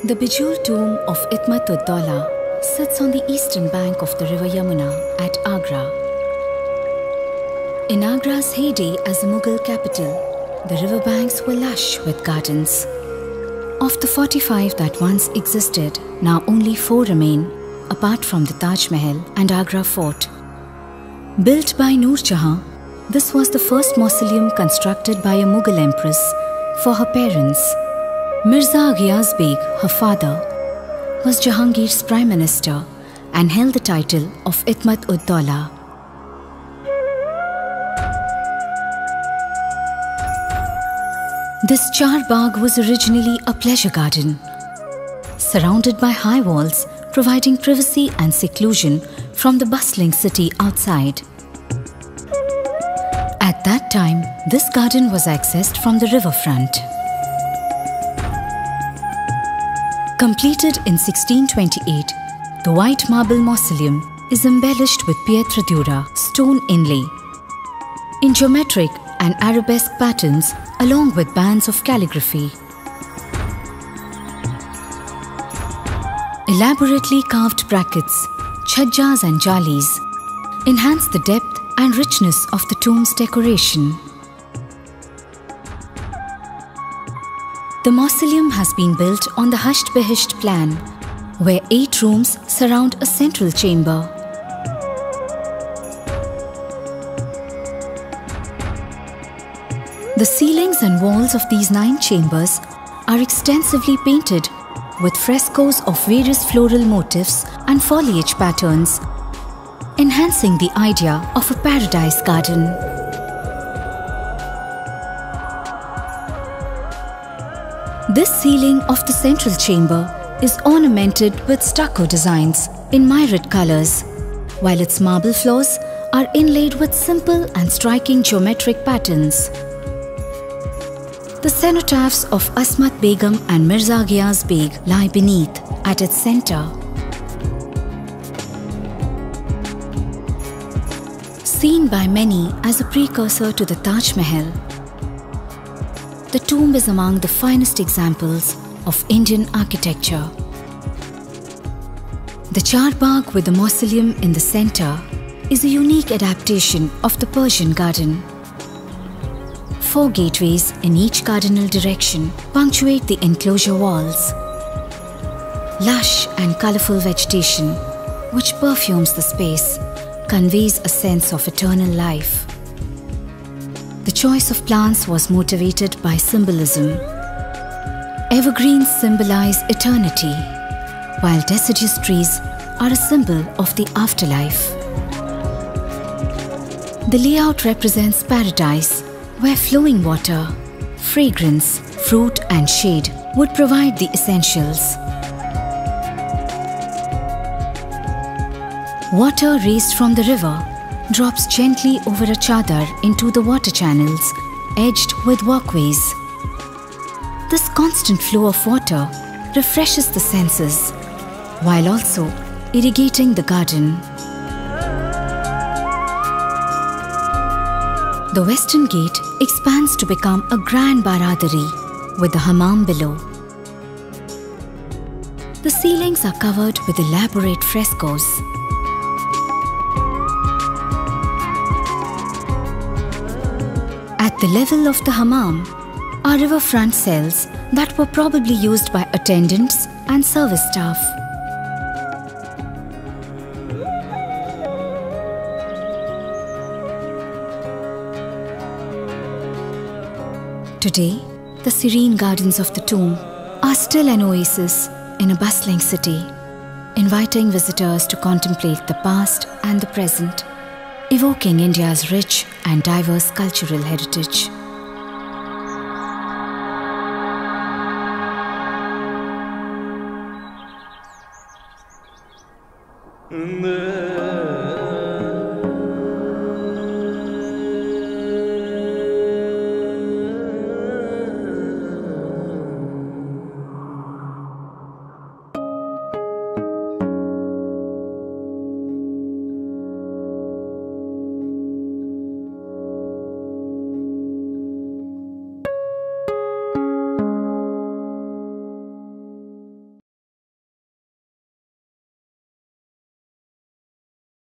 The bejeweled tomb of ItimadudDaulah sits on the eastern bank of the river Yamuna at Agra. In Agra's heyday as a Mughal capital, the riverbanks were lush with gardens. Of the 45 that once existed, now only 4 remain, apart from the Taj Mahal and Agra Fort. Built by Noor Jahan, this was the first mausoleum constructed by a Mughal Empress for her parents. Mirza Ghiyas Beg, her father, was Jahangir's prime minister and held the title of ItimadudDaulah. This Char Bagh was originally a pleasure garden, surrounded by high walls, providing privacy and seclusion from the bustling city outside. At that time, this garden was accessed from the riverfront. Completed in 1628, the white marble mausoleum is embellished with pietra dura stone inlay in geometric and arabesque patterns along with bands of calligraphy. Elaborately carved brackets, chhajjas and jalis enhance the depth and richness of the tomb's decoration. The mausoleum has been built on the hushed behisht plan, where 8 rooms surround a central chamber. The ceilings and walls of these 9 chambers are extensively painted with frescoes of various floral motifs and foliage patterns, enhancing the idea of a paradise garden. This ceiling of the central chamber is ornamented with stucco designs in myriad colors, while its marble floors are inlaid with simple and striking geometric patterns. The cenotaphs of Asmat Begum and Mirza Ghiyas Beg lie beneath, at its center. Seen by many as a precursor to the Taj Mahal, the tomb is among the finest examples of Indian architecture. The Char Bagh with the mausoleum in the center is a unique adaptation of the Persian garden. 4 gateways in each cardinal direction punctuate the enclosure walls. Lush and colorful vegetation, which perfumes the space, conveys a sense of eternal life. The choice of plants was motivated by symbolism. Evergreens symbolize eternity, while deciduous trees are a symbol of the afterlife. The layout represents paradise, where flowing water, fragrance, fruit and shade would provide the essentials. Water raised from the river drops gently over a chadar into the water channels, edged with walkways. This constant flow of water refreshes the senses, while also irrigating the garden. The western gate expands to become a grand baradari with the hammam below. The ceilings are covered with elaborate frescoes. At the level of the hammam are riverfront cells that were probably used by attendants and service staff. Today, the serene gardens of the tomb are still an oasis in a bustling city, inviting visitors to contemplate the past and the present, evoking India's rich and diverse cultural heritage.